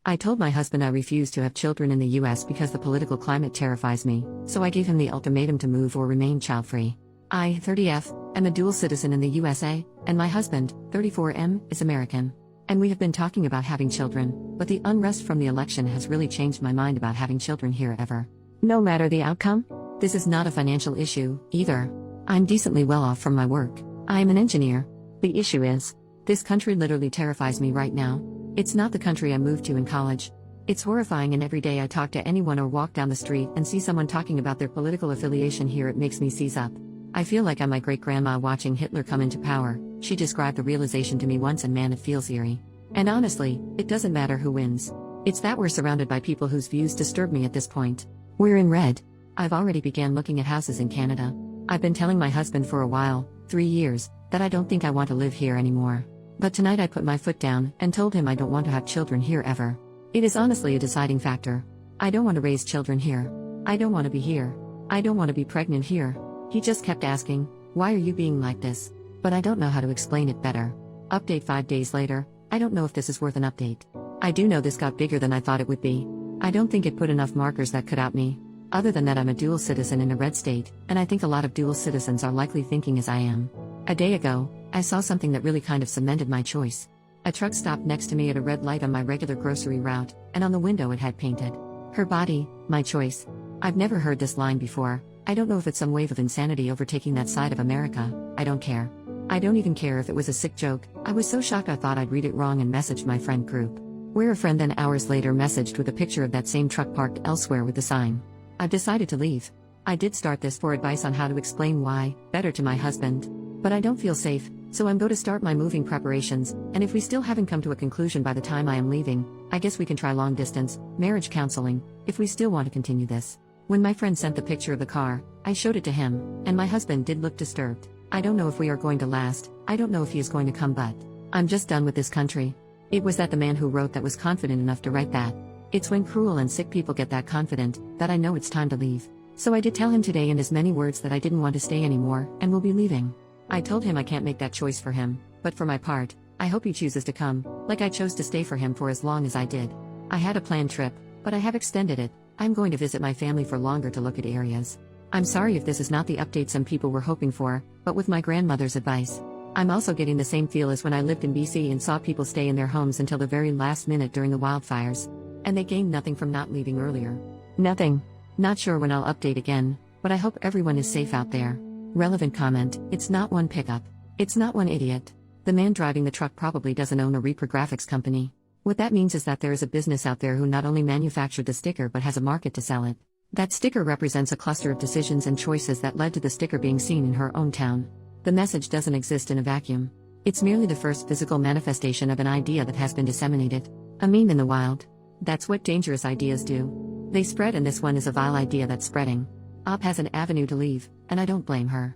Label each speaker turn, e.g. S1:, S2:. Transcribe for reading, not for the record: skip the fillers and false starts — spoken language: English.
S1: I told my husband I refuse to have children in the US because the political climate terrifies me, so I gave him the ultimatum to move or remain child-free. I, 30F, am a dual citizen in the USA, and my husband, 34M, is American. And we have been talking about having children, but the unrest from the election has really changed my mind about having children here ever. No matter the outcome, this is not a financial issue, either. I'm decently well off from my work. I am an engineer. The issue is, this country literally terrifies me right now. It's not the country I moved to in college. It's horrifying, and every day I talk to anyone or walk down the street and see someone talking about their political affiliation here, it makes me seize up. I feel like I'm my great-grandma watching Hitler come into power. She described the realization to me once, and man, it feels eerie. And honestly, it doesn't matter who wins. It's that we're surrounded by people whose views disturb me at this point. We're in red. I've already began looking at houses in Canada. I've been telling my husband for a while, 3 years, that I don't think I want to live here anymore. But tonight I put my foot down and told him I don't want to have children here ever. It is honestly a deciding factor. I don't want to raise children here. I don't want to be here. I don't want to be pregnant here. He just kept asking, "Why are you being like this?" But I don't know how to explain it better. Update 5 days later. I don't know if this is worth an update. I do know this got bigger than I thought it would be. I don't think it put enough markers that could out me. Other than that, I'm a dual citizen in a red state, and I think a lot of dual citizens are likely thinking as I am. A day ago, I saw something that really kind of cemented my choice. A truck stopped next to me at a red light on my regular grocery route, and on the window it had painted, "Her body, my choice." I've never heard this line before. I don't know if it's some wave of insanity overtaking that side of America. I don't care. I don't even care if it was a sick joke. I was so shocked I thought I'd read it wrong and messaged my friend group. Where a friend then hours later messaged with a picture of that same truck parked elsewhere with the sign. I've decided to leave. I did start this for advice on how to explain why, better to my husband. But I don't feel safe, so I'm going to start my moving preparations, and if we still haven't come to a conclusion by the time I am leaving, I guess we can try long distance, marriage counseling, if we still want to continue this. When my friend sent the picture of the car, I showed it to him, and my husband did look disturbed. I don't know if we are going to last, I don't know if he is going to come, but I'm just done with this country. It was that the man who wrote that was confident enough to write that. It's when cruel and sick people get that confident, that I know it's time to leave. So I did tell him today in as many words that I didn't want to stay anymore, and will be leaving. I told him I can't make that choice for him, but for my part, I hope he chooses to come, like I chose to stay for him for as long as I did. I had a planned trip, but I have extended it. I'm going to visit my family for longer to look at areas. I'm sorry if this is not the update some people were hoping for, but with my grandmother's advice. I'm also getting the same feel as when I lived in BC and saw people stay in their homes until the very last minute during the wildfires. And they gained nothing from not leaving earlier. Nothing. Not sure when I'll update again, but I hope everyone is safe out there. Relevant comment: it's not one pickup. It's not one idiot. The man driving the truck probably doesn't own a reprographics company. What that means is that there is a business out there who not only manufactured the sticker but has a market to sell it. That sticker represents a cluster of decisions and choices that led to the sticker being seen in her own town. The message doesn't exist in a vacuum. It's merely the first physical manifestation of an idea that has been disseminated. A meme in the wild. That's what dangerous ideas do. They spread, and this one is a vile idea that's spreading. Ob has an avenue to leave, and I don't blame her.